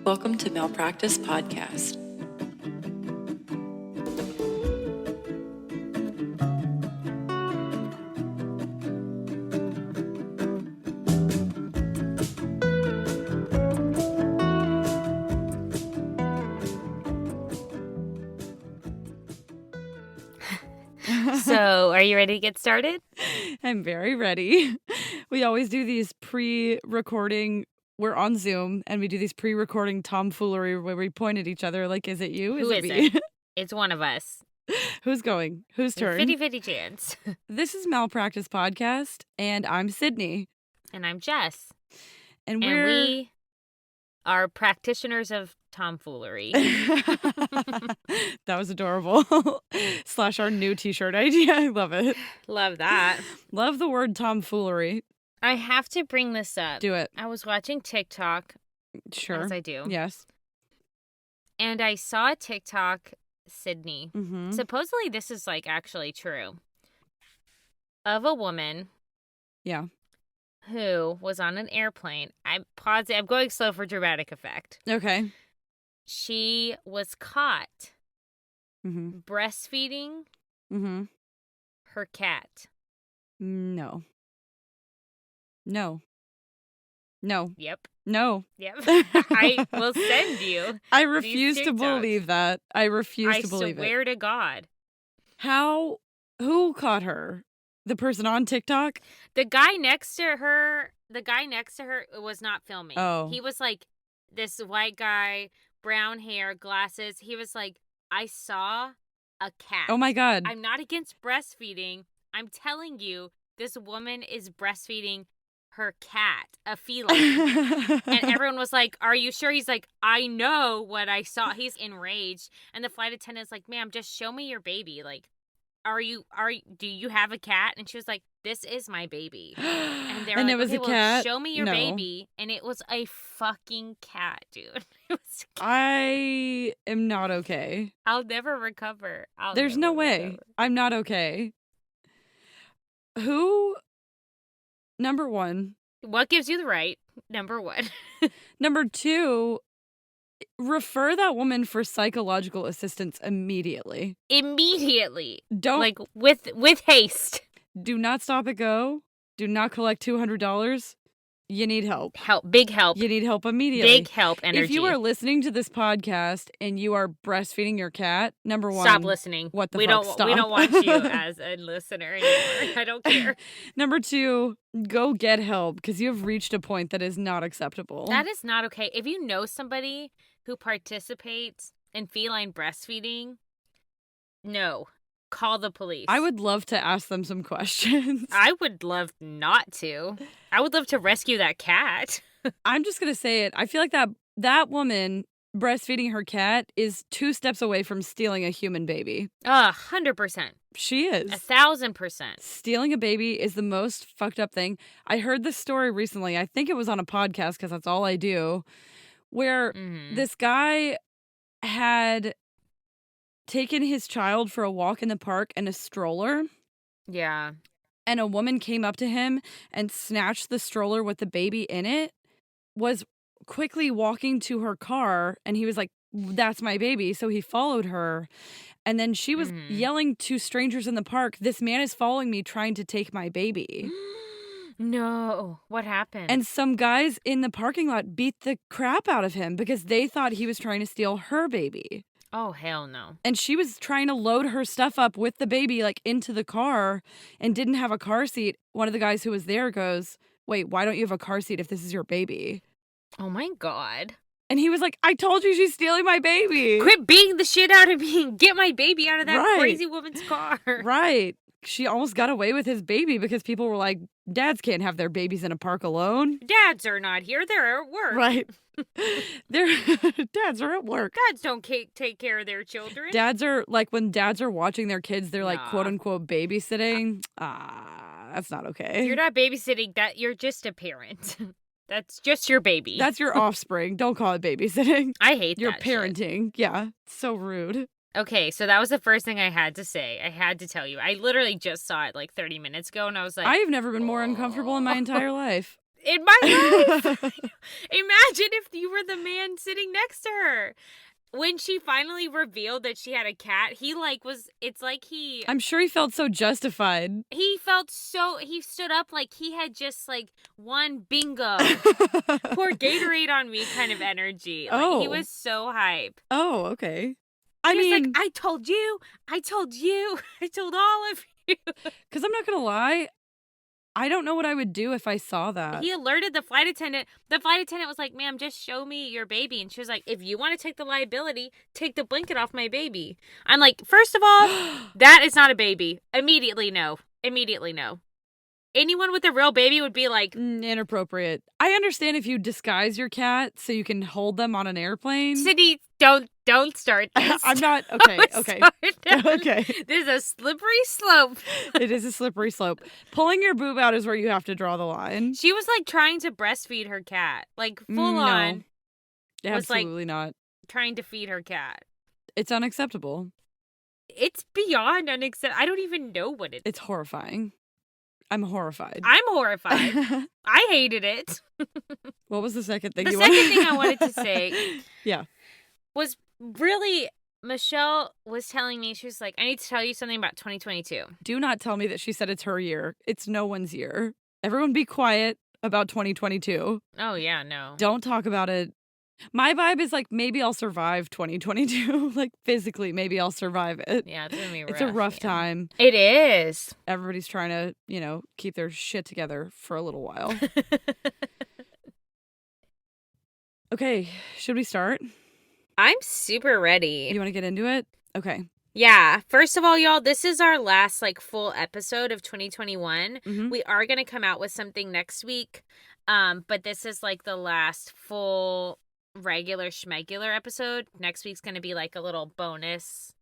Welcome to Malpractice Podcast. So, are you ready to get started? I'm very ready. We always do these pre-recording. We're on Zoom, and we do these pre-recording tomfoolery where we point at each other like, is it you? Who is is me? it? It's one of us. Who's going? Whose turn? 50-50 chance. This is Malpractice Podcast, and I'm Sydney. And I'm Jess. And we are practitioners of tomfoolery. That was adorable. / our new t-shirt idea. I love it. Love that. Love the word tomfoolery. I have to bring this up. Do it. I was watching TikTok. Sure. As I do. Yes. And I saw a TikTok, Sydnee. Mm-hmm. Supposedly this is like actually true. Of a woman. Yeah. Who was on an airplane. I'm going slow for dramatic effect. Okay. She was caught Mm-hmm. breastfeeding Mm-hmm. her cat. No. Yep. No. I will send you. I refuse to TikToks. believe that. I refuse to believe it. I swear to God. Who caught her? The person on TikTok? The guy next to her was not filming. Oh. He was like this white guy, brown hair, glasses. He was like, I saw a cat. Oh my God. I'm not against breastfeeding. I'm telling you, this woman is breastfeeding her cat, a feline. And everyone was like, are you sure? He's like, I know what I saw. He's enraged. And the flight attendant's like, ma'am, just show me your baby. Like, do you have a cat? And she was like, this is my baby. And they were And like, it was okay, a well, cat? show me your No. baby. And it was a fucking cat, dude. It was I am not okay. I'll never recover. There's no way. I'm not okay. Who? Number one. What gives you the right? Number one. Number two, refer that woman for psychological assistance immediately. Immediately. Don't Like with haste. do not stop and go. Do not collect $200. You need help. Big help. You need help immediately. Big help energy. If you are listening to this podcast and you are breastfeeding your cat, number one, stop listening. What the we fuck? don't Stop. we don't want you as a listener anymore. I don't care. Number two, go get help because you have reached a point that is not acceptable. That is not okay. If you know somebody who participates in feline breastfeeding, no. Call the police. I would love to ask them some questions. I would love not to. I would love to rescue that cat. I'm just going to say it. I feel like that woman breastfeeding her cat is 2 steps away from stealing a human baby. 100%. She is. 1,000%. Stealing a baby is the most fucked up thing. I heard this story recently. I think it was on a podcast because that's all I do, where this guy had taken his child for a walk in the park in a stroller. Yeah. And a woman came up to him and snatched the stroller with the baby in it, was quickly walking to her car, and he was like, that's my baby. So he followed her. And then she was yelling to strangers in the park, this man is following me trying to take my baby. No. What happened? And some guys in the parking lot beat the crap out of him because they thought he was trying to steal her baby. Oh, hell no. And she was trying to load her stuff up with the baby, like, into the car and didn't have a car seat. One of the guys who was there goes, wait, why don't you have a car seat if this is your baby? Oh, my God. And he was like, I told you she's stealing my baby. Quit beating the shit out of me and get my baby out of that Right. crazy woman's car. Right. She almost got away with his baby because people were like, dads can't have their babies in a park alone. Dads are not here. They're at work. Right. Dads are at work. Dads don't take care of their children. Dads are, like, when dads are watching their kids, they're like, Nah. quote unquote, babysitting. That's not okay. You're not babysitting. You're just a parent. That's just your baby. That's your offspring. Don't call it babysitting. I hate You're that shit. parenting. Yeah. So rude. Okay, so that was the first thing I had to say. I had to tell you. I literally just saw it like 30 minutes ago, and I was like... I've never been more uncomfortable in my entire life. in my life. Imagine if you were the man sitting next to her. When she finally revealed that she had a cat, I'm sure he felt so justified. He stood up like he had just like won bingo. Pour Gatorade on me kind of energy. Like, he was so hype. Oh, okay. He was like, I told you, I told all of you. Because I'm not going to lie, I don't know what I would do if I saw that. He alerted the flight attendant. The flight attendant was like, ma'am, just show me your baby. And she was like, if you want to take the liability, take the blanket off my baby. I'm like, first of all, that is not a baby. Immediately no. Anyone with a real baby would be like... inappropriate. I understand if you disguise your cat so you can hold them on an airplane. Sydnee, don't start this. I'm not... Okay. Okay. This is a slippery slope. It is a slippery slope. Pulling your boob out is where you have to draw the line. She was like trying to breastfeed her cat. Like full on. Absolutely not. Trying to feed her cat. It's unacceptable. It's beyond unacceptable. I don't even know what it is. It's horrifying. I'm horrified. I'm horrified. I hated it. What was the second thing The second thing I wanted to say was really, Michelle was telling me, she was like, I need to tell you something about 2022. Do not tell me that she said it's her year. It's no one's year. Everyone be quiet about 2022. Oh, yeah, no. Don't talk about it. My vibe is like, maybe I'll survive 2022. Like, physically, maybe I'll survive it. Yeah, it's going to be rough. It's a rough time. It is. Everybody's trying to, keep their shit together for a little while. Okay, should we start? I'm super ready. You want to get into it? Okay. Yeah. First of all, y'all, this is our last full episode of 2021. Mm-hmm. We are going to come out with something next week. But this is the last full regular schmegular episode. Next week's going to be a little bonus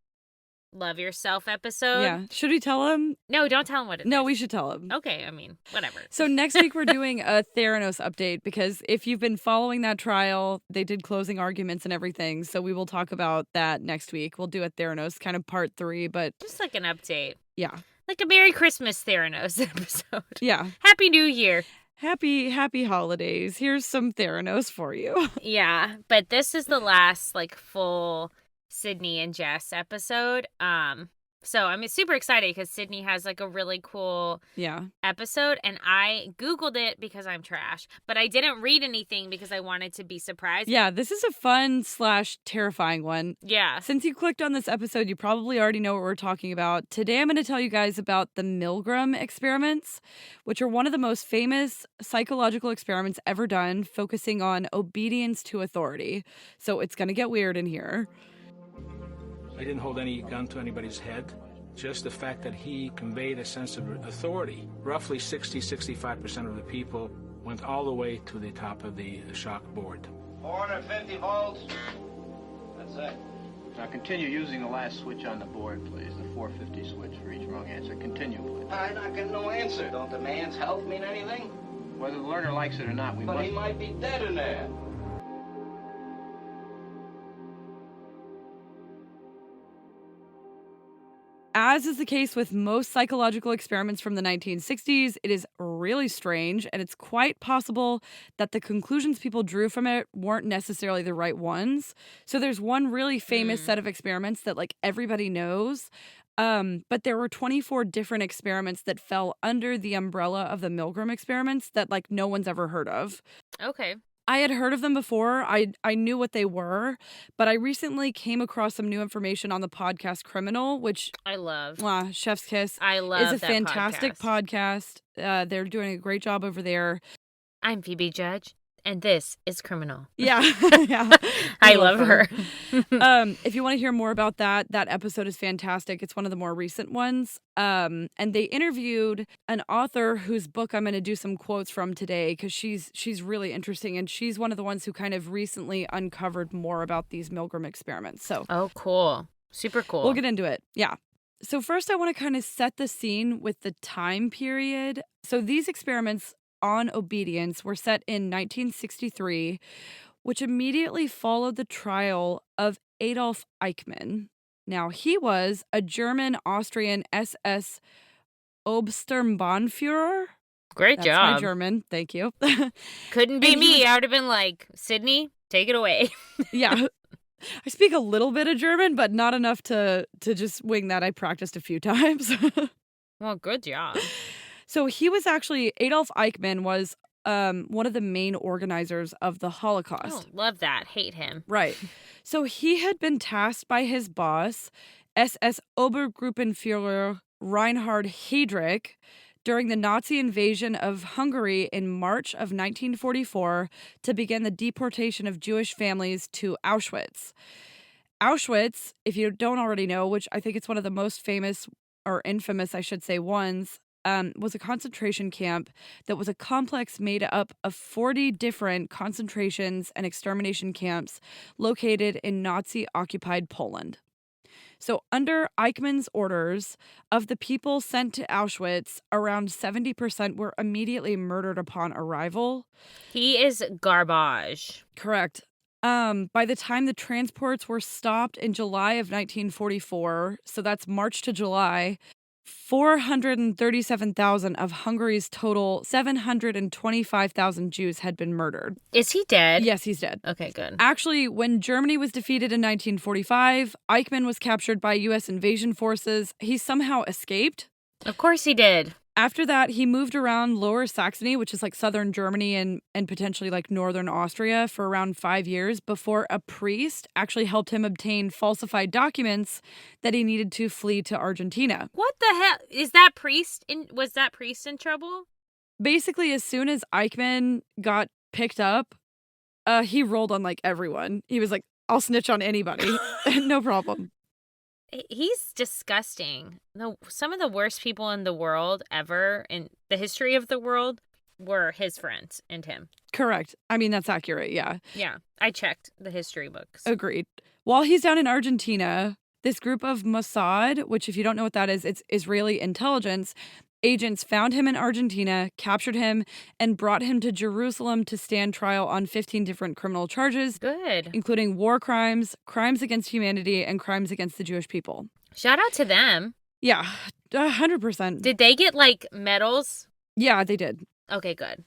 love yourself episode. Yeah. Should we tell him? No, don't tell him what it is. No, we should tell him. Okay, I mean, whatever. So next week we're doing a Theranos update because if you've been following that trial, they did closing arguments and everything. So we will talk about that next week. We'll do a Theranos kind of part 3, but just an update. Yeah. Like a Merry Christmas Theranos episode. Yeah. Happy New Year. Happy holidays. Here's some Theranos for you. Yeah, but this is the last full Sydnee and Jess episode. So I'm super excited because Sydnee has a really cool episode, and I Googled it because I'm trash, but I didn't read anything because I wanted to be surprised. Yeah, this is a fun / terrifying one. Yeah. Since you clicked on this episode, you probably already know what we're talking about. Today I'm going to tell you guys about the Milgram experiments, which are one of the most famous psychological experiments ever done, focusing on obedience to authority. So it's going to get weird in here. I didn't hold any gun to anybody's head. Just the fact that he conveyed a sense of authority. Roughly 60-65% of the people went all the way to the top of the shock board. 450 volts. That's it. Now continue using the last switch on the board, please. The 450 switch for each wrong answer. Continue, please. I'm not getting no answer. Don't the man's health mean anything? Whether the learner likes it or not, we must... But he might be dead in there. As is the case with most psychological experiments from the 1960s, it is really strange, and it's quite possible that the conclusions people drew from it weren't necessarily the right ones. So there's one really famous set of experiments that everybody knows, but there were 24 different experiments that fell under the umbrella of the Milgram experiments that no one's ever heard of. Okay. I had heard of them before. I knew what they were, but I recently came across some new information on the podcast Criminal, which I love. Chef's Kiss. I love is a that fantastic podcast. They're doing a great job over there. I'm Phoebe Judge, and this is Criminal. Yeah. Yeah. I love her. If you want to hear more about that episode is fantastic. It's one of the more recent ones. And they interviewed an author whose book I'm going to do some quotes from today because she's really interesting, and she's one of the ones who kind of recently uncovered more about these Milgram experiments. So, oh, cool. Super cool. We'll get into it. Yeah. So first I want to kind of set the scene with the time period. So these experiments on obedience were set in 1963, which immediately followed the trial of Adolf Eichmann. Now, he was a German-Austrian SS Obersturmbannführer. Great That's job. my German. Thank you. Couldn't be And he me. I would have been like, Sydnee, take it away. Yeah. I speak a little bit of German, but not enough to just wing that. I practiced a few times. Well, good job. So he was actually, Adolf Eichmann was one of the main organizers of the Oh, Holocaust. love that. Hate him. Right. So he had been tasked by his boss, SS Obergruppenführer Reinhard Heydrich, during the Nazi invasion of Hungary in March of 1944 to begin the deportation of Jewish families to Auschwitz. Auschwitz, if you don't already know, which I think it's one of the most famous or infamous, I should say, ones, was a concentration camp that was a complex made up of 40 different concentrations and extermination camps located in Nazi-occupied Poland. So under Eichmann's orders, of the people sent to Auschwitz, around 70% were immediately murdered upon arrival. He is garbage. Correct. By the time the transports were stopped in July of 1944, so that's March to July, 437,000 of Hungary's total 725,000 Jews had been murdered. Is he dead? Yes, he's dead. Okay, good. Actually, when Germany was defeated in 1945, Eichmann was captured by U.S. invasion forces. He somehow escaped. Of course he did. After that, he moved around Lower Saxony, which is like southern Germany and potentially like northern Austria, for around 5 years before a priest actually helped him obtain falsified documents that he needed to flee to Argentina. What the hell? Is that priest was that priest in trouble? Basically, as soon as Eichmann got picked up, he rolled on like everyone. He was like, I'll snitch on anybody. No problem. He's disgusting. Some of the worst people in the world ever in the history of the world were his friends and him. Correct. I mean, that's accurate. Yeah. Yeah. I checked the history books. Agreed. While he's down in Argentina, this group of Mossad, which if you don't know what that is, it's Israeli intelligence, agents found him in Argentina, captured him, and brought him to Jerusalem to stand trial on 15 different criminal charges. Good. Including war crimes, crimes against humanity, and crimes against the Jewish people. Shout out to them. Yeah, 100%. Did they get like medals? Yeah, they did. Okay, good.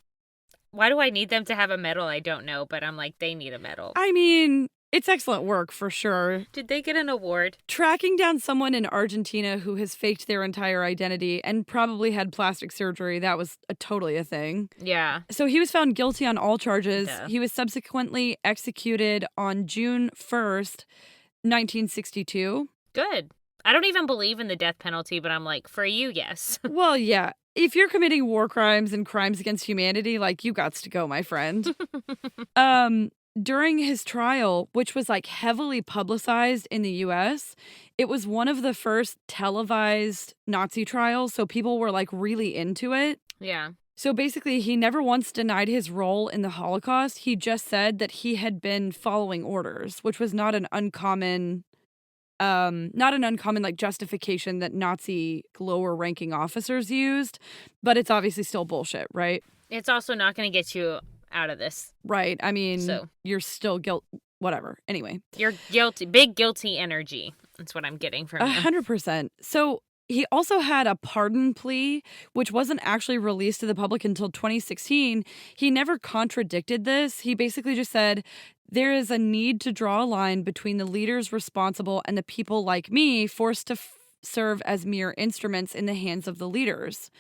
Why do I need them to have a medal? I don't know, but I'm like, they need a medal. I mean, it's excellent work for sure. Did they get an award? Tracking down someone in Argentina who has faked their entire identity and probably had plastic surgery, that was totally a thing. Yeah. So he was found guilty on all charges. Duh. He was subsequently executed on June 1st, 1962. Good. I don't even believe in the death penalty, but I'm like, for you, yes. Well, yeah. If you're committing war crimes and crimes against humanity, like, you gots to go, my friend. During his trial, which was like heavily publicized in the US, it was one of the first televised Nazi trials, so people were like really into it. Yeah. So basically, he never once denied his role in the Holocaust. He just said that he had been following orders, which was not an uncommon like justification that Nazi lower ranking officers used, but it's obviously still bullshit, right? It's also not going to get you out of this. Right. I mean, So. you're still whatever. Anyway. You're guilty. Big guilty energy. That's what I'm getting from you. 100%. So he also had a pardon plea, which wasn't actually released to the public until 2016. He never contradicted this. He basically just said, there is a need to draw a line between the leaders responsible and the people like me forced to serve as mere instruments in the hands of the leaders.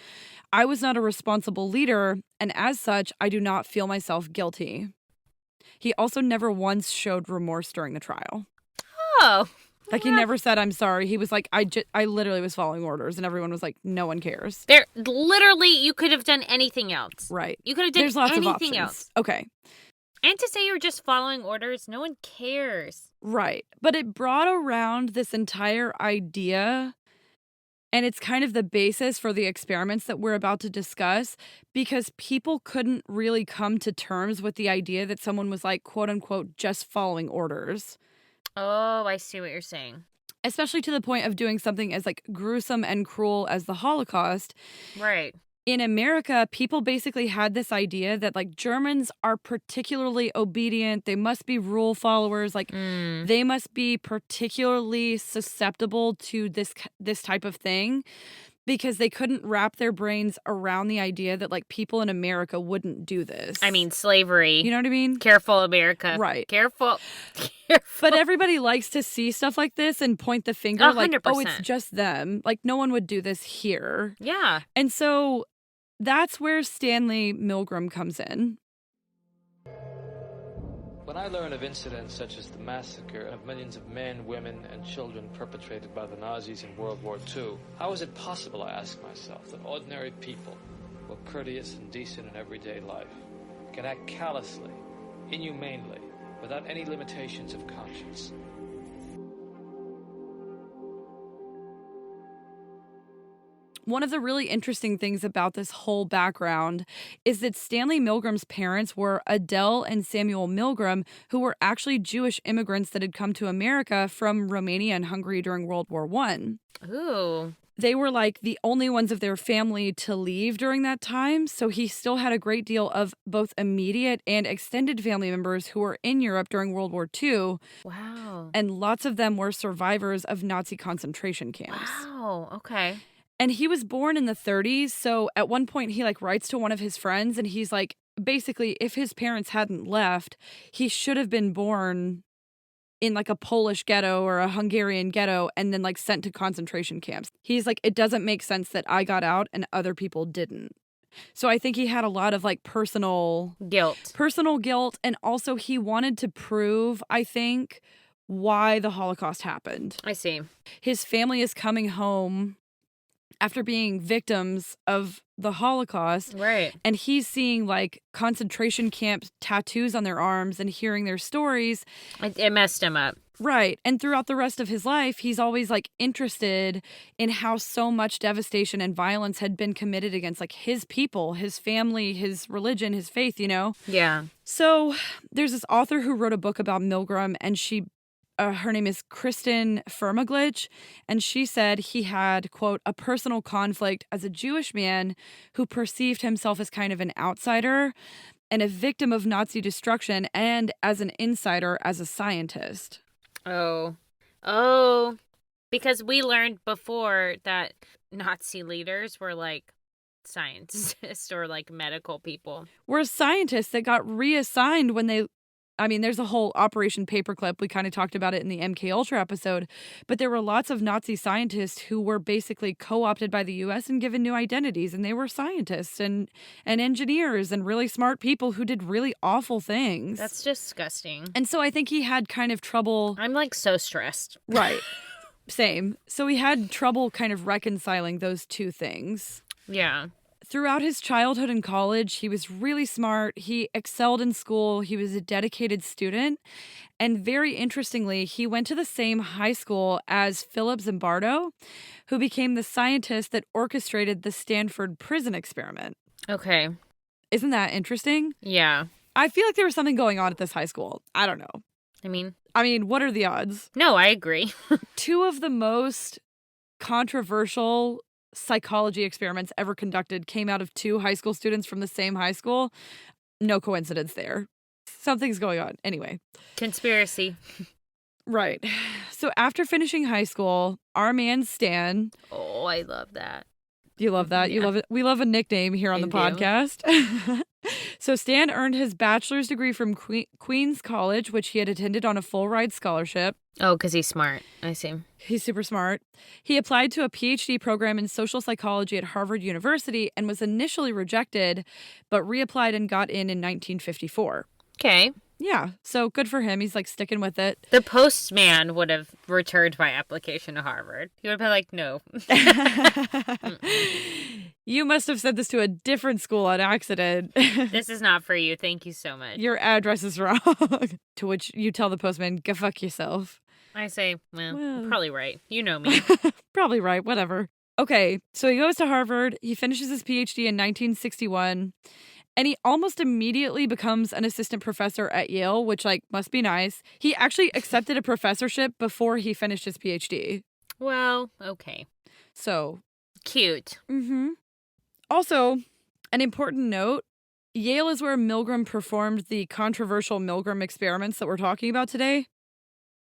I was not a responsible leader, and as such, I do not feel myself guilty. He also never once showed remorse during the trial. Oh. Like, he never said, I'm sorry. He was like, I literally was following orders, and everyone was like, no one cares. There, literally, you could have done anything else. Right. You could have done There's lots anything of options. else. Okay. And to say you're just following orders, no one cares. Right. But it brought around this entire idea, and it's kind of the basis for the experiments that we're about to discuss, because people couldn't really come to terms with the idea that someone was like, quote unquote, just following orders. Oh, I see what you're saying. Especially to the point of doing something as like gruesome and cruel as the Holocaust. Right. In America, people basically had this idea that like Germans are particularly obedient. They must be rule followers. Like they must be particularly susceptible to this type of thing. because they couldn't wrap their brains around the idea that like people in America wouldn't do this. I mean, slavery. You know what I mean? Careful, America. Right. Careful. But everybody likes to see stuff like this and point the finger 100%. like, oh, it's just them. Like, no one would do this here. Yeah. And so that's where Stanley Milgram comes in. When I learn of incidents such as the massacre of millions of men, women, and children perpetrated by the Nazis in World War II, how is it possible, I ask myself, that ordinary people, who are courteous and decent in everyday life, can act callously, inhumanely, without any limitations of conscience? One of the really interesting things about this whole background is that Stanley Milgram's parents were Adele and Samuel Milgram, who were actually Jewish immigrants that had come to America from Romania and Hungary during World War I. Ooh. They were like the only ones of their family to leave during that time, so he still had a great deal of both immediate and extended family members who were in Europe during World War II. Wow. And lots of them were survivors of Nazi concentration camps. Wow. Okay. And he was born in the 30s, so at one point he like writes to one of his friends and he's like, basically, if his parents hadn't left, he should have been born in like a Polish ghetto or a Hungarian ghetto and then like sent to concentration camps. He's like, it doesn't make sense that I got out and other people didn't. So I think he had a lot of like personal guilt. And also he wanted to prove, I think, why the Holocaust happened. I see. His family is coming home after being victims of the Holocaust. Right. And he's seeing like concentration camp tattoos on their arms and hearing their stories. It messed him up. Right. And throughout the rest of his life, he's always like interested in how so much devastation and violence had been committed against like his people, his family, his religion, his faith, you know? Yeah. So there's this author who wrote a book about Milgram, and her name is Kristen Firmaglich, and she said he had, quote, a personal conflict as a Jewish man who perceived himself as kind of an outsider and a victim of Nazi destruction, and as an insider as a scientist. Oh, because we learned before that Nazi leaders were like scientists or like medical people. We're scientists that got reassigned when there's a whole Operation Paperclip. We kind of talked about it in the MK Ultra episode, but there were lots of Nazi scientists who were basically co-opted by the U.S. and given new identities, and they were scientists and engineers and really smart people who did really awful things. That's disgusting. And so I think he had kind of trouble. I'm like so stressed. Right. Same. So he had trouble kind of reconciling those two things. Yeah. Throughout his childhood and college, he was really smart. He excelled in school. He was a dedicated student. And very interestingly, he went to the same high school as Philip Zimbardo, who became the scientist that orchestrated the Stanford prison experiment. Okay. Isn't that interesting? Yeah. I feel like there was something going on at this high school. I don't know. I mean, what are the odds? No, I agree. Two of the most controversial psychology experiments ever conducted came out of two high school students from the same high school. No coincidence there. Something's going on. Anyway. Conspiracy. Right. So after finishing high school, our man Stan. Oh, I love that. You love that? You love it. We love a nickname here on the podcast. So Stan earned his bachelor's degree from Queens College, which he had attended on a full ride scholarship. Oh, because he's smart. I see. He's super smart. He applied to a PhD program in social psychology at Harvard University and was initially rejected, but reapplied and got in 1954. Okay. Yeah, so good for him. He's like sticking with it. The postman would have returned my application to Harvard. He would have been like, no. You must have sent this to a different school on accident. This is not for you. Thank you so much. Your address is wrong. To which you tell the postman, go fuck yourself. I say, well, you're probably right. You know me. Probably right. Whatever. Okay, so he goes to Harvard. He finishes his PhD in 1961. And he almost immediately becomes an assistant professor at Yale, which, like, must be nice. He actually accepted a professorship before he finished his PhD. Well, okay. So. Cute. Mm-hmm. Also, an important note, Yale is where Milgram performed the controversial Milgram experiments that we're talking about today.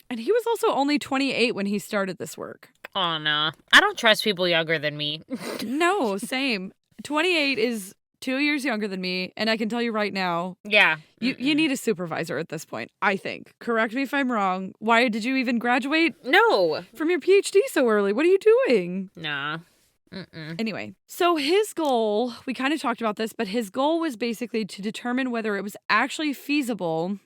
And he was also only 28 when he started this work. Oh, no. I don't trust people younger than me. No, same. 28 is 2 years younger than me, and I can tell you right now, Yeah. you need a supervisor at this point, I think. Correct me if I'm wrong. Why did you even graduate No. from your PhD so early? What are you doing? Nah. Anyway, so his goal, we kind of talked about this, but his goal was basically to determine whether it was actually feasible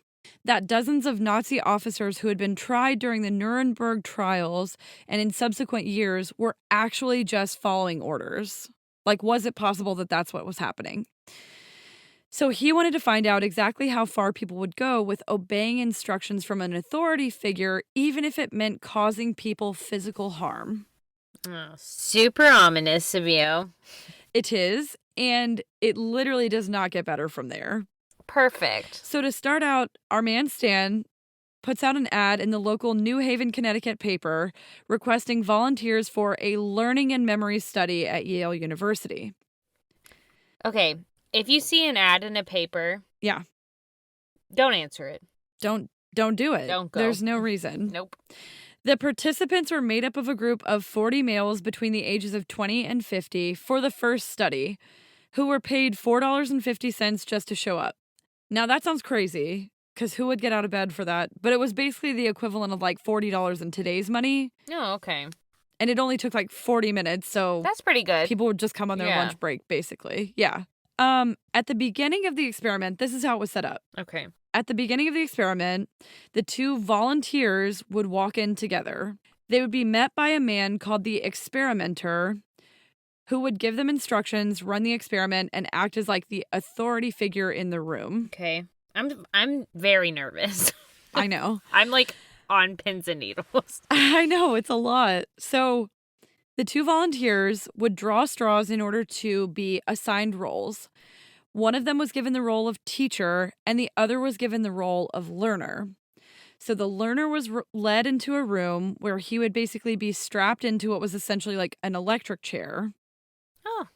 that dozens of Nazi officers who had been tried during the Nuremberg trials and in subsequent years were actually just following orders. Like, was it possible that that's what was happening? So he wanted to find out exactly how far people would go with obeying instructions from an authority figure, even if it meant causing people physical harm. Oh, super ominous of you. It is, and it literally does not get better from there. Perfect. So to start out, our man Stan puts out an ad in the local New Haven, Connecticut paper requesting volunteers for a learning and memory study at Yale University. Okay, if you see an ad in a paper, Yeah, don't answer it. don't do it. Don't go. There's no reason. Nope. The participants were made up of a group of 40 males between the ages of 20 and 50 for the first study, who were paid $4.50 just to show up. Now, that sounds crazy, because who would get out of bed for that? But it was basically the equivalent of like $40 in today's money. Oh, okay. And it only took like 40 minutes, so That's pretty good. people would just come on their Yeah. lunch break, basically. Yeah. At the beginning of the experiment, this is how it was set up. Okay. At the beginning of the experiment, the two volunteers would walk in together. They would be met by a man called the experimenter, who would give them instructions, run the experiment, and act as like the authority figure in the room. Okay. I'm very nervous. I know. I'm like on pins and needles. I know, it's a lot. So the two volunteers would draw straws in order to be assigned roles. One of them was given the role of teacher, and the other was given the role of learner. So the learner was led into a room where he would basically be strapped into what was essentially like an electric chair. Oh.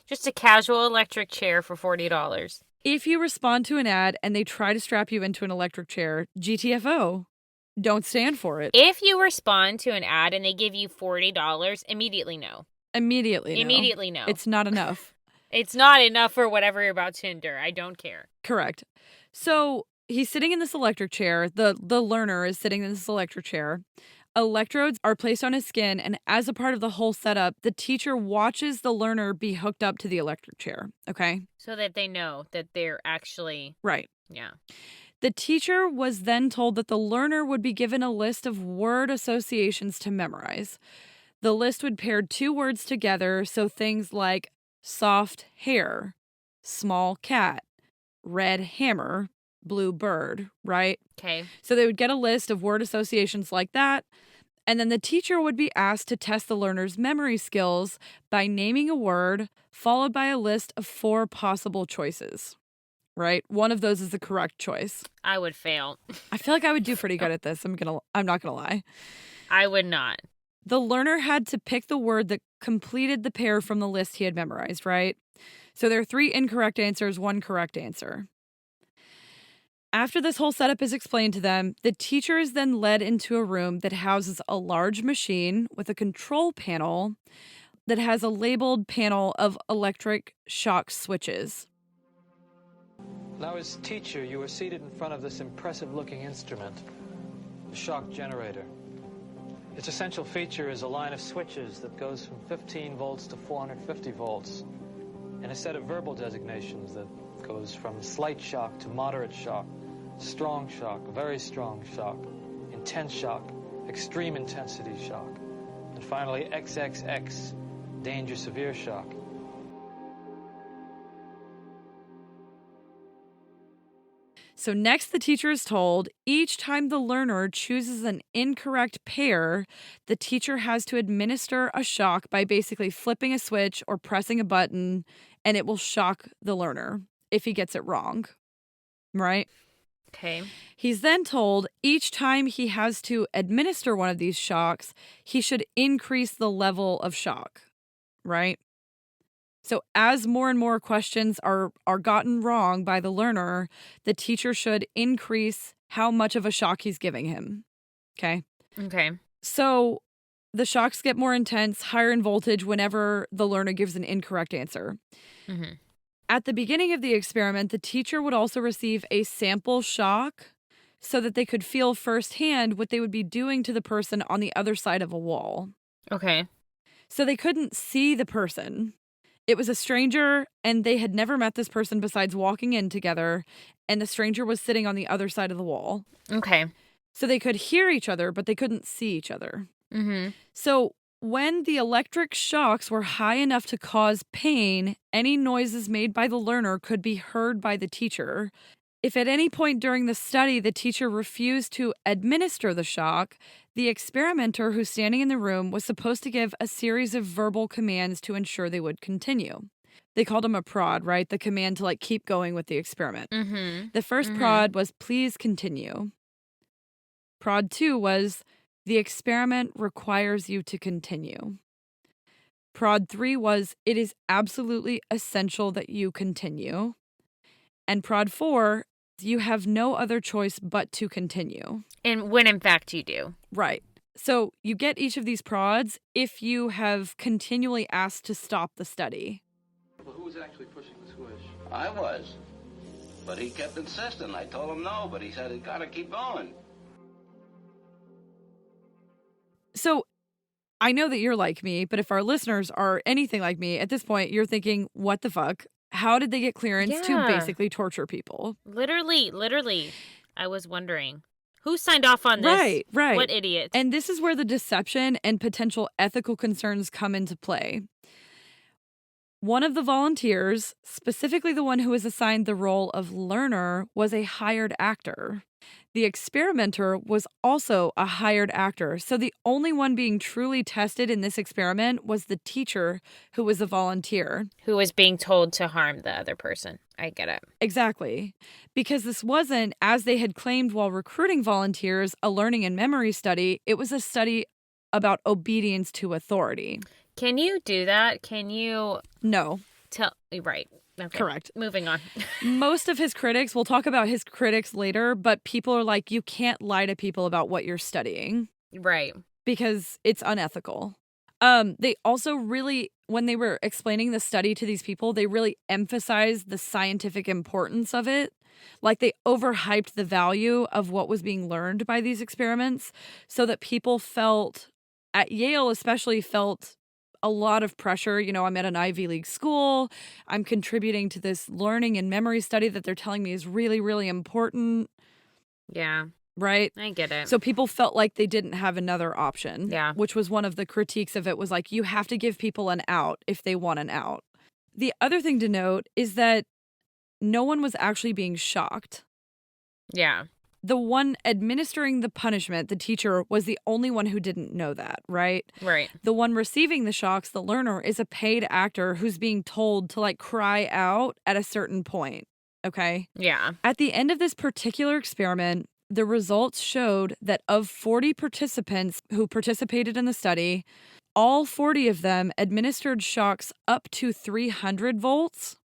Just a casual electric chair for $40. If you respond to an ad and they try to strap you into an electric chair, GTFO, don't stand for it. If you respond to an ad and they give you $40, immediately no. Immediately no. Immediately no. It's not enough. It's not enough for whatever you're about to endure. I don't care. Correct. So he's sitting in this electric chair. The learner is sitting in this electric chair. Electrodes are placed on his skin, and as a part of the whole setup, the teacher watches the learner be hooked up to the electric chair. Okay? So that they know that they're actually, Right. yeah. The teacher was then told that the learner would be given a list of word associations to memorize. The list would pair two words together, so things like soft hair, small cat, red hammer, blue bird, right? Okay. So they would get a list of word associations like that, and then the teacher would be asked to test the learner's memory skills by naming a word followed by a list of 4 possible choices. Right? One of those is the correct choice. I would fail. I feel like I would do pretty good at this. I'm not gonna lie. I would not. The learner had to pick the word that completed the pair from the list he had memorized, right? So there are 3 incorrect answers, 1 correct answer. After this whole setup is explained to them, the teacher is then led into a room that houses a large machine with a control panel that has a labeled panel of electric shock switches. Now, as teacher, you are seated in front of this impressive-looking instrument, the shock generator. Its essential feature is a line of switches that goes from 15 volts to 450 volts, and a set of verbal designations that goes from slight shock to moderate shock, strong shock, very strong shock, intense shock, extreme intensity shock, and finally XXX, danger severe shock. So next, the teacher is told each time the learner chooses an incorrect pair, the teacher has to administer a shock by basically flipping a switch or pressing a button, and it will shock the learner if he gets it wrong. Right? Okay. He's then told each time he has to administer one of these shocks, he should increase the level of shock. Right? So as more and more questions are gotten wrong by the learner, the teacher should increase how much of a shock he's giving him. Okay? Okay. So the shocks get more intense, higher in voltage whenever the learner gives an incorrect answer. Mm-hmm. At the beginning of the experiment, the teacher would also receive a sample shock so that they could feel firsthand what they would be doing to the person on the other side of a wall. Okay. So they couldn't see the person. It was a stranger, and they had never met this person besides walking in together, and the stranger was sitting on the other side of the wall. Okay. So they could hear each other, but they couldn't see each other. Mm-hmm. So when the electric shocks were high enough to cause pain, any noises made by the learner could be heard by the teacher. If at any point during the study the teacher refused to administer the shock, the experimenter who's standing in the room was supposed to give a series of verbal commands to ensure they would continue. They called them a prod, right? The command to keep going with the experiment. Mm-hmm. The first prod was please continue. Prod 2 was the experiment requires you to continue. Prod 3 was it is absolutely essential that you continue. And prod 4, you have no other choice but to continue. And when in fact you do. Right. So you get each of these prods if you have continually asked to stop the study. Well, who was actually pushing the switch? I was. But he kept insisting. I told him no, but he said, "It's got to keep going." So I know that you're like me, but if our listeners are anything like me, at this point, you're thinking, what the fuck? How did they get clearance to Yeah. basically torture people? Literally. I was wondering. Who signed off on this? Right. What idiots? And this is where the deception and potential ethical concerns come into play. One of the volunteers, specifically the one who was assigned the role of learner, was a hired actor. The experimenter was also a hired actor, so the only one being truly tested in this experiment was the teacher who was a volunteer. Who was being told to harm the other person. I get it. Exactly. Because this wasn't, as they had claimed while recruiting volunteers, a learning and memory study. It was a study about obedience to authority. Can you do that? Can you No. tell? Right. Okay. Correct. Moving on. Most of his critics, we'll talk about his critics later, but people are like, you can't lie to people about what you're studying Right. because it's unethical. They also really, when they were explaining the study to these people, they really emphasized the scientific importance of it. Like they overhyped the value of what was being learned by these experiments so that people felt, at Yale especially, felt a lot of pressure. You know, I'm at an Ivy League school. I'm contributing to this learning and memory study that they're telling me is really, really important. Yeah. Right? I get it. So people felt like they didn't have another option. Yeah. Which was one of the critiques of it, was like, you have to give people an out if they want an out. The other thing to note is that no one was actually being shocked. Yeah. The one administering the punishment, the teacher, was the only one who didn't know that, right? Right. The one receiving the shocks, the learner, is a paid actor who's being told to cry out at a certain point. Okay? Yeah. At the end of this particular experiment, the results showed that of 40 participants who participated in the study, all 40 of them administered shocks up to 300 volts,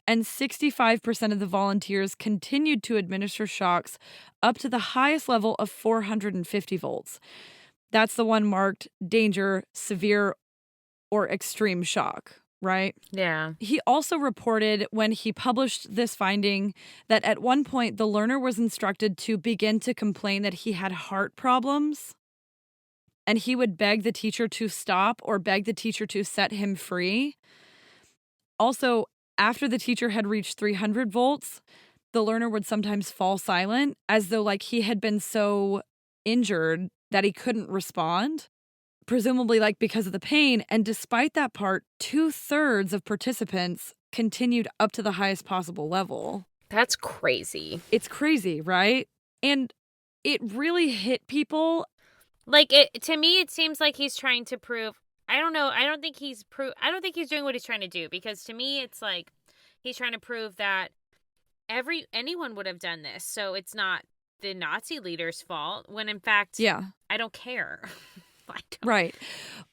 and 65% of the volunteers continued to administer shocks up to the highest level of 450 volts. That's the one marked danger, severe, or extreme shock, right? Yeah. He also reported when he published this finding that at one point the learner was instructed to begin to complain that he had heart problems, and he would beg the teacher to stop or beg the teacher to set him free. Also, after the teacher had reached 300 volts, the learner would sometimes fall silent as though he had been so injured that he couldn't respond, presumably because of the pain. And despite that part, 2/3 of participants continued up to the highest possible level. That's crazy. It's crazy, right? And it really hit people. To me, it seems like he's trying to prove. I don't know. I don't think he's doing what he's trying to do, because to me, it's like he's trying to prove that anyone would have done this. So it's not the Nazi leader's fault, when in fact, Yeah. I don't care. Right.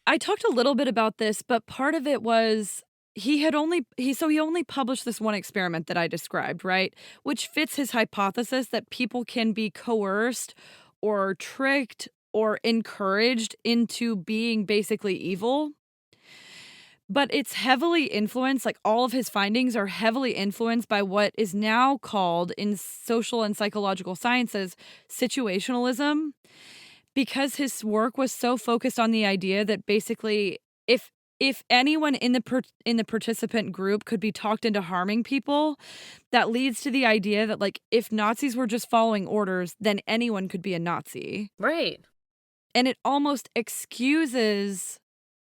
I talked a little bit about this, but part of it was he only published this one experiment that I described, right? Which fits his hypothesis that people can be coerced or tricked or encouraged into being basically evil. But it's heavily influenced, like all of his findings are heavily influenced by what is now called in social and psychological sciences situationalism, because his work was so focused on the idea that basically if anyone in the participant group could be talked into harming people, that leads to the idea that like if Nazis were just following orders, then anyone could be a Nazi. Right. And it almost excuses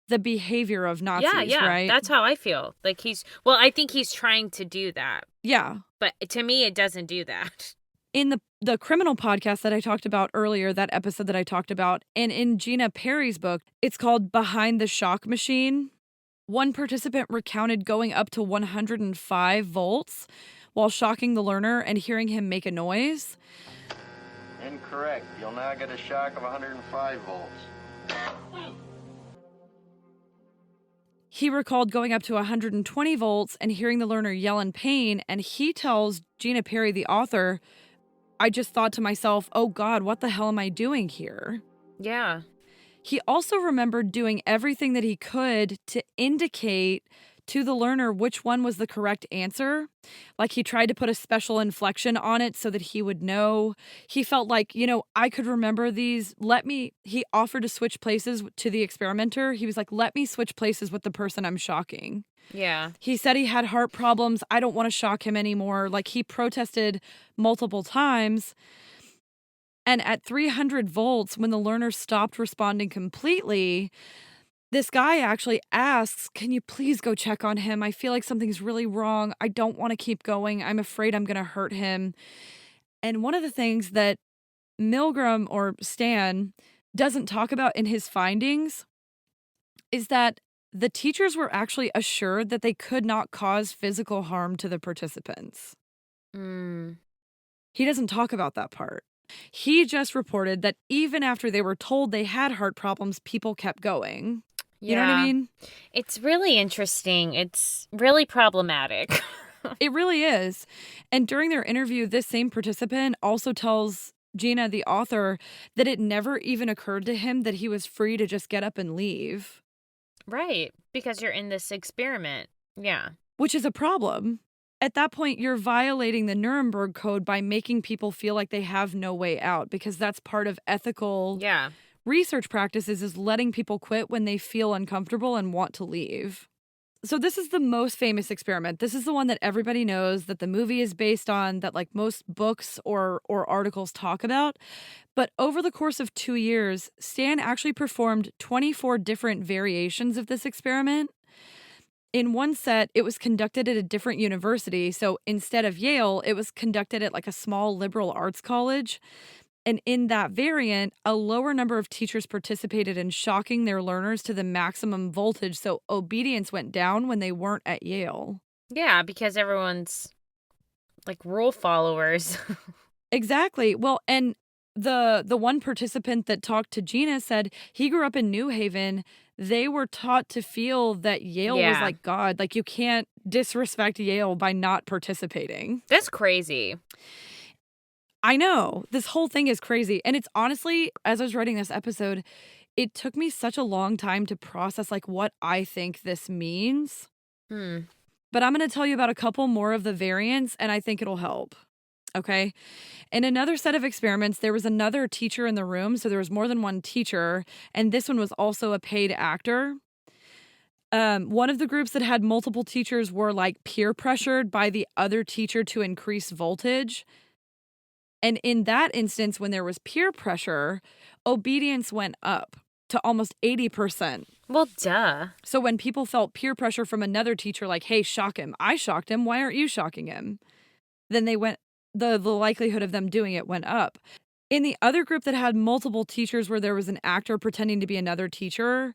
the behavior of Nazis, yeah, right? that's how I feel. Like I think he's trying to do that. Yeah. But to me, it doesn't do that. In the criminal podcast that I talked about earlier, that episode that I talked about, and in Gina Perry's book, it's called Behind the Shock Machine. One participant recounted going up to 105 volts while shocking the learner and hearing him make a noise. Incorrect. You'll now get a shock of 105 volts. He recalled going up to 120 volts and hearing the learner yell in pain, and he tells Gina Perry, the author, I just thought to myself, oh God, what the hell am I doing here? Yeah. He also remembered doing everything that he could to indicate to the learner which one was the correct answer. Like he tried to put a special inflection on it so that he would know. He felt like, I could remember these. He offered to switch places to the experimenter. He was like, let me switch places with the person I'm shocking. Yeah. He said he had heart problems. I don't want to shock him anymore. Like he protested multiple times. And at 300 volts, when the learner stopped responding completely, this guy actually asks, can you please go check on him? I feel like something's really wrong. I don't want to keep going. I'm afraid I'm going to hurt him. And one of the things that Milgram or Stan doesn't talk about in his findings is that the teachers were actually assured that they could not cause physical harm to the participants. He doesn't talk about that part. He just reported that even after they were told they had heart problems, people kept going. You know what I mean? It's really interesting. It's really problematic. It really is. And during their interview, this same participant also tells Gina, the author, that it never even occurred to him that he was free to just get up and leave. Right. Because you're in this experiment. Yeah. Which is a problem. At that point, you're violating the Nuremberg Code by making people feel like they have no way out, because that's part of ethical research practices, is letting people quit when they feel uncomfortable and want to leave. So this is the most famous experiment. This is the one that everybody knows, that the movie is based on, that like most books or articles talk about. But over the course of 2 years, Stan actually performed 24 different variations of this experiment. In one set, it was conducted at a different university. So instead of Yale, it was conducted at like a small liberal arts college. And in that variant, a lower number of teachers participated in shocking their learners to the maximum voltage. So obedience went down when they weren't at Yale. Yeah, because everyone's like rule followers. Exactly. Well, and the one participant that talked to Gina said he grew up in New Haven. They were taught to feel that Yale was like God. Like you can't disrespect Yale by not participating. That's crazy. I know. This whole thing is crazy. And it's honestly, as I was writing this episode, it took me such a long time to process like what I think this means. But I'm going to tell you about a couple more of the variants, and I think it'll help. Okay. In another set of experiments, there was another teacher in the room. So there was more than one teacher. And this one was also a paid actor. One of the groups that had multiple teachers were like peer pressured by the other teacher to increase voltage. And in that instance, when there was peer pressure, obedience went up to almost 80%. Well, duh. So when people felt peer pressure from another teacher, like, hey, shock him. I shocked him. Why aren't you shocking him? Then they went, the likelihood of them doing it went up. In the other group that had multiple teachers where there was an actor pretending to be another teacher,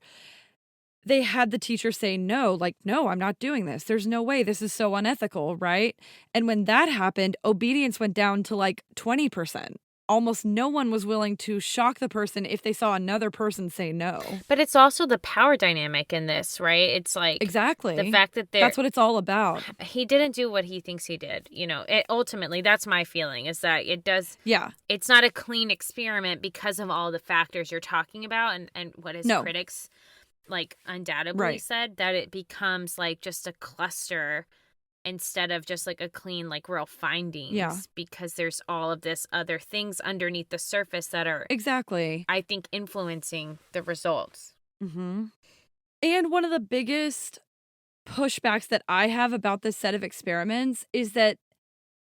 they had the teacher say no, like, no, I'm not doing this. There's no way. This is so unethical, right? And when that happened, obedience went down to like 20%. almost no one was willing to shock the person if they saw another person say no. But it's also the power dynamic in this, right? It's like Exactly. the fact that that's what it's all about. He didn't do what he thinks he did. Ultimately, that's my feeling, is that it does. Yeah. It's not a clean experiment because of all the factors you're talking about and what his critics undoubtedly said, that it becomes like just a cluster instead of just like a clean, like real findings, because there's all of this other things underneath the surface that are exactly, I think, influencing the results. Mm-hmm. And one of the biggest pushbacks that I have about this set of experiments is that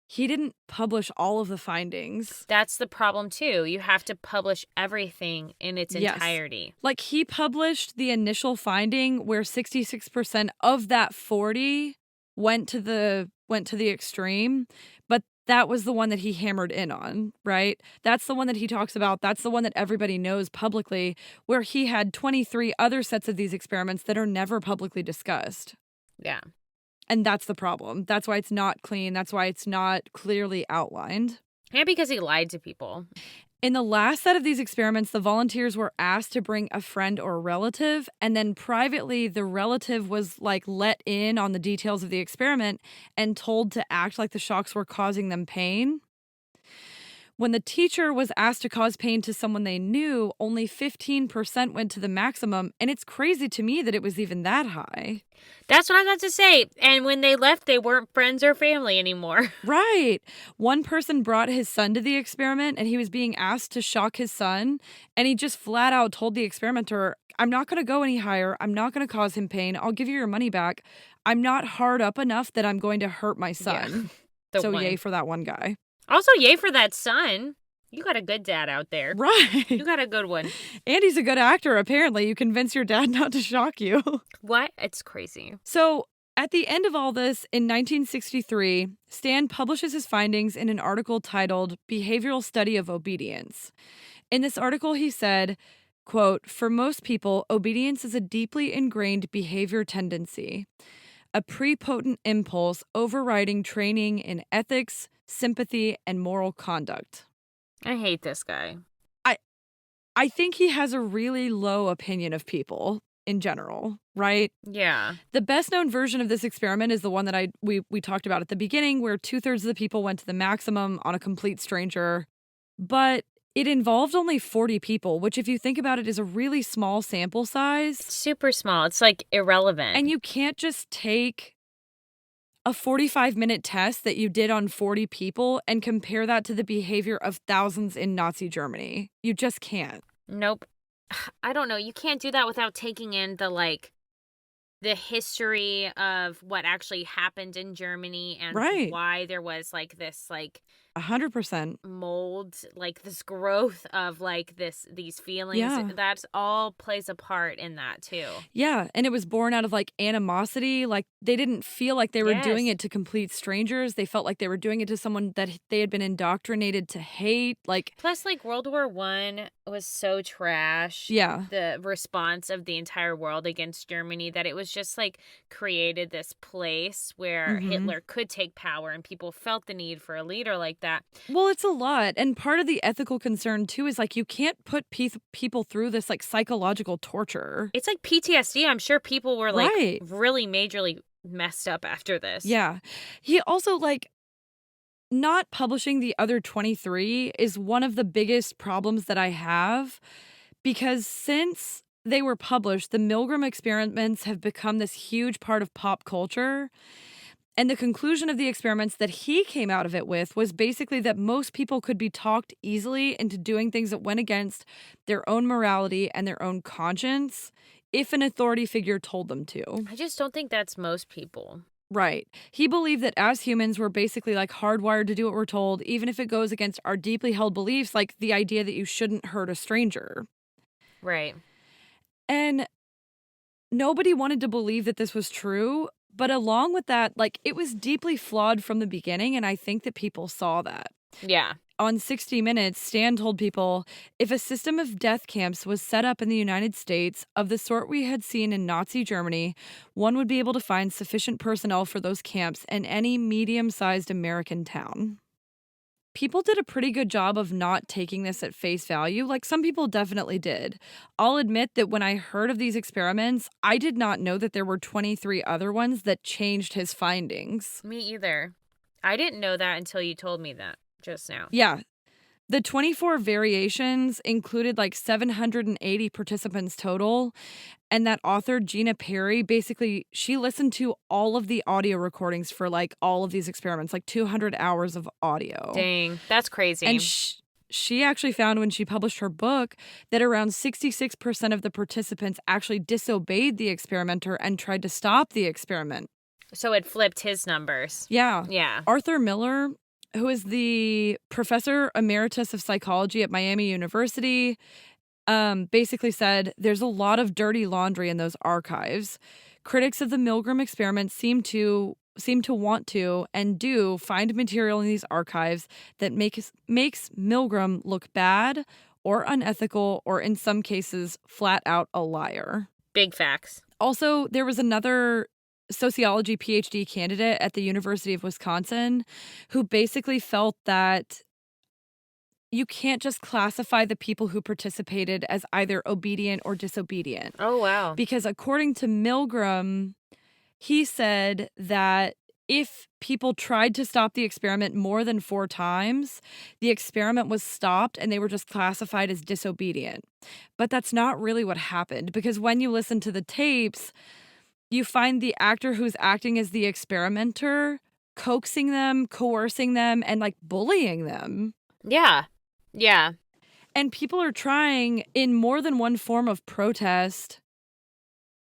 he didn't publish all of the findings. That's the problem too. You have to publish everything in its entirety. Like, he published the initial finding where 66% of that 40 went to the extreme, but that was the one that he hammered in on, right? That's the one that he talks about. That's the one that everybody knows publicly, where he had 23 other sets of these experiments that are never publicly discussed. Yeah. And that's the problem. That's why it's not clean. That's why it's not clearly outlined. And because he lied to people. In the last set of these experiments, the volunteers were asked to bring a friend or relative, and then privately, the relative was let in on the details of the experiment and told to act like the shocks were causing them pain. When the teacher was asked to cause pain to someone they knew, only 15% went to the maximum, and it's crazy to me that it was even that high. That's what I was about to say. And when they left, they weren't friends or family anymore. Right. One person brought his son to the experiment, and he was being asked to shock his son, and he just flat out told the experimenter, "I'm not going to go any higher. I'm not going to cause him pain. I'll give you your money back. I'm not hard up enough that I'm going to hurt my son." Yeah. So yay for that one guy. Also, yay for that son. You got a good dad out there. Right. You got a good one. And he's a good actor, apparently. You convince your dad not to shock you. What? It's crazy. So at the end of all this, in 1963, Stan publishes his findings in an article titled Behavioral Study of Obedience. In this article, he said, quote, "For most people, obedience is a deeply ingrained behavior tendency, a prepotent impulse overriding training in ethics, sympathy, and moral conduct." I hate this guy. I think he has a really low opinion of people in general, right? Yeah. The best known version of this experiment is the one that we talked about at the beginning, where 2/3 of the people went to the maximum on a complete stranger. But it involved only 40 people, which, if you think about it, is a really small sample size. It's super small. It's irrelevant. And you can't just take a 45-minute test that you did on 40 people and compare that to the behavior of thousands in Nazi Germany. You just can't. Nope. I don't know. You can't do that without taking in the history of what actually happened in Germany and why there was this 100% mold, this growth of these feelings. Yeah. That all plays a part in that too. Yeah, and it was born out of animosity. They didn't feel like they were doing it to complete strangers. They felt like they were doing it to someone that they had been indoctrinated to hate. Plus, World War I was so trash. Yeah. The response of the entire world against Germany, that it was just created this place where Hitler could take power, and people felt the need for a leader like that. Well, it's a lot. And part of the ethical concern, too, is you can't put people through this psychological torture. It's like PTSD. I'm sure people were really majorly messed up after this. Yeah. He also not publishing the other 23 is one of the biggest problems that I have, because since they were published, the Milgram experiments have become this huge part of pop culture. And the conclusion of the experiments that he came out of it with was basically that most people could be talked easily into doing things that went against their own morality and their own conscience if an authority figure told them to. I just don't think that's most people. Right. He believed that as humans, we're basically hardwired to do what we're told, even if it goes against our deeply held beliefs, like the idea that you shouldn't hurt a stranger. Right. And nobody wanted to believe that this was true. But along with that, it was deeply flawed from the beginning, and I think that people saw that. Yeah. On 60 Minutes, Stan told people, if a system of death camps was set up in the United States of the sort we had seen in Nazi Germany, one would be able to find sufficient personnel for those camps in any medium-sized American town. people did a pretty good job of not taking this at face value. Like, some people definitely did. I'll admit that when I heard of these experiments, I did not know that there were 23 other ones that changed his findings. Me either. I didn't know that until you told me that just now. Yeah. The 24 variations included like 780 participants total. And that author, Gina Perry, basically, she listened to all of the audio recordings for like all of these experiments, like 200 hours of audio. Dang, that's crazy. And she actually found when she published her book that around 66% of the participants actually disobeyed the experimenter and tried to stop the experiment. So it flipped his numbers. Yeah. Yeah. Arthur Miller, who is the professor emeritus of psychology at Miami University, basically said there's a lot of dirty laundry in those archives. Critics of the Milgram experiment seem to want to and do find material in these archives that makes Milgram look bad or unethical or in some cases flat out a liar. Big facts. Also, there was another sociology PhD candidate at the University of Wisconsin who basically felt that you can't just classify the people who participated as either obedient or disobedient. Oh, wow. Because according to Milgram, he said that if people tried to stop the experiment more than 4 times, the experiment was stopped and they were just classified as disobedient. But that's not really what happened, because when you listen to the tapes, you find the actor who's acting as the experimenter coaxing them, coercing them, and like bullying them. Yeah. Yeah. And people are trying in more than one form of protest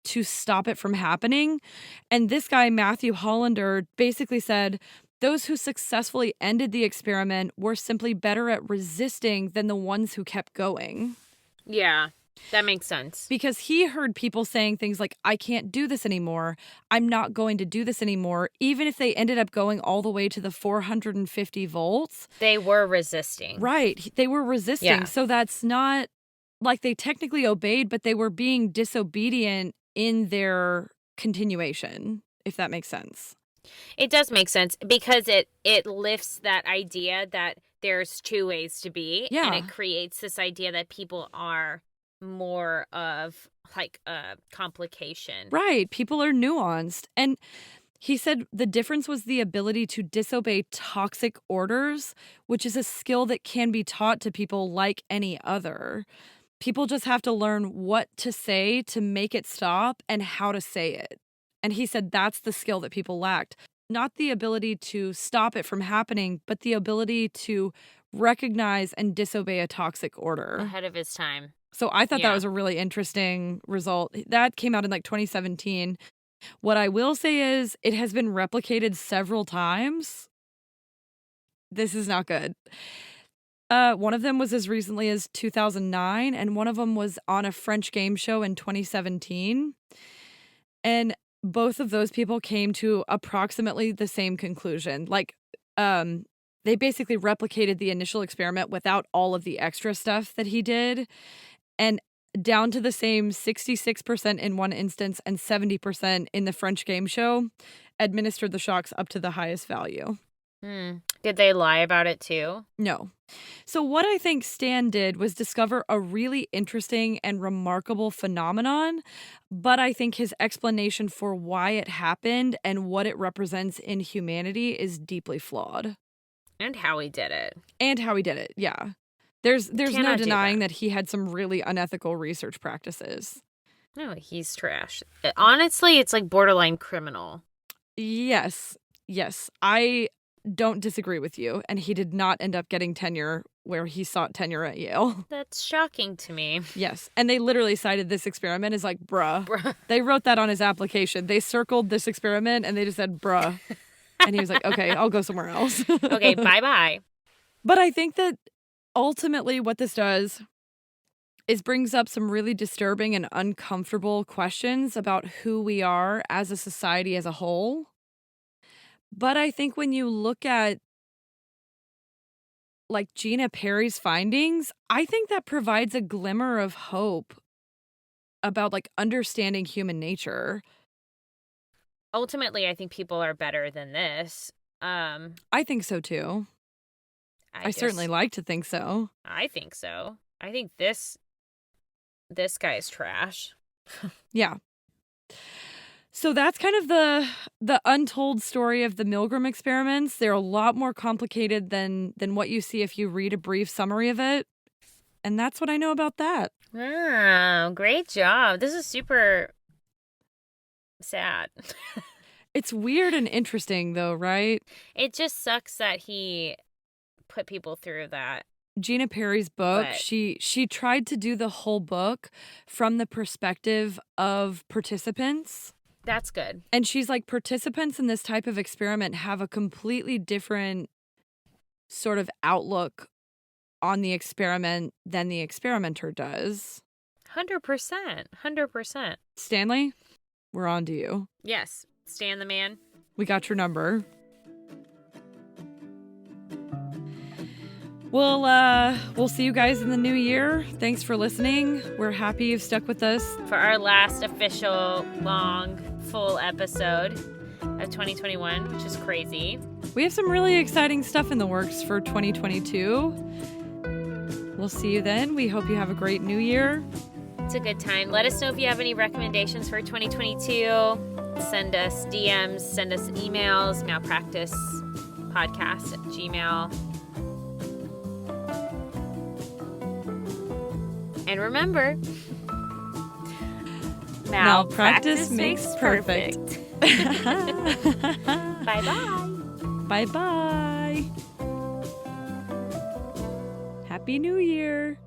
to stop it from happening. And this guy, Matthew Hollander, basically said those who successfully ended the experiment were simply better at resisting than the ones who kept going. Yeah. That makes sense. Because he heard people saying things like, I can't do this anymore. I'm not going to do this anymore. Even if they ended up going all the way to the 450 volts. They were resisting. Right. They were resisting. Yeah. So that's not like they technically obeyed, but they were being disobedient in their continuation, if that makes sense. It does make sense because it lifts that idea that there's 2 ways to be. Yeah. And it creates this idea that people are more of like a complication. Right. People are nuanced. And he said the difference was the ability to disobey toxic orders, which is a skill that can be taught to people like any other. People just have to learn what to say to make it stop and how to say it. And he said that's the skill that people lacked. Not the ability to stop it from happening, but the ability to recognize and disobey a toxic order. Ahead of his time. So I thought Yeah. that was a really interesting result. That came out in like 2017. What I will say is it has been replicated several times. This is not good. One of them was as recently as 2009, and one of them was on a French game show in 2017. And both of those people came to approximately the same conclusion. Like, they basically replicated the initial experiment without all of the extra stuff that he did. And down to the same 66% in one instance and 70% in the French game show, administered the shocks up to the highest value. Did they lie about it too? No. So what I think Stan did was discover a really interesting and remarkable phenomenon, but I think his explanation for why it happened and what it represents in humanity is deeply flawed. And how he did it. Yeah. There's no Cannot do denying that. that he had some really unethical research practices. No, he's trash. Honestly, it's like borderline criminal. Yes. I don't disagree with you. And he did not end up getting tenure where he sought tenure at Yale. That's shocking to me. Yes. And they literally cited this experiment as like, bruh. They wrote that on his application. They circled this experiment and they just said, bruh. And he was like, okay, I'll go somewhere else. Okay, bye-bye. But I think that ultimately what this does is brings up some really disturbing and uncomfortable questions about who we are as a society as a whole. But I think when you look at like Gina Perry's findings, I think that provides a glimmer of hope about like understanding human nature. Ultimately, I think people are better than this. I think so too. I certainly like to think so. I think so. I think this guy's trash. Yeah. So that's kind of the untold story of the Milgram experiments. They're a lot more complicated than what you see if you read a brief summary of it. And that's what I know about that. Wow, great job. This is super sad. It's weird and interesting though, right? It just sucks that he put people through that. Gina Perry's book, But- she tried to do the whole book from the perspective of participants. That's good. And she's like, participants in this type of experiment have a completely different sort of outlook on the experiment than the experimenter does. 100%. 100%. Stanley, we're on to you. Yes. Stan the man. We got your number. We'll see you guys in the new year. Thanks for listening. We're happy you've stuck with us. For our last official, long, full episode of 2021, which is crazy. We have some really exciting stuff in the works for 2022. We'll see you then. We hope you have a great new year. It's a good time. Let us know if you have any recommendations for 2022. Send us DMs, send us emails, malpracticepodcast@gmail.com. And remember, Malpractice makes perfect. Bye-bye. Bye-bye. Happy New Year.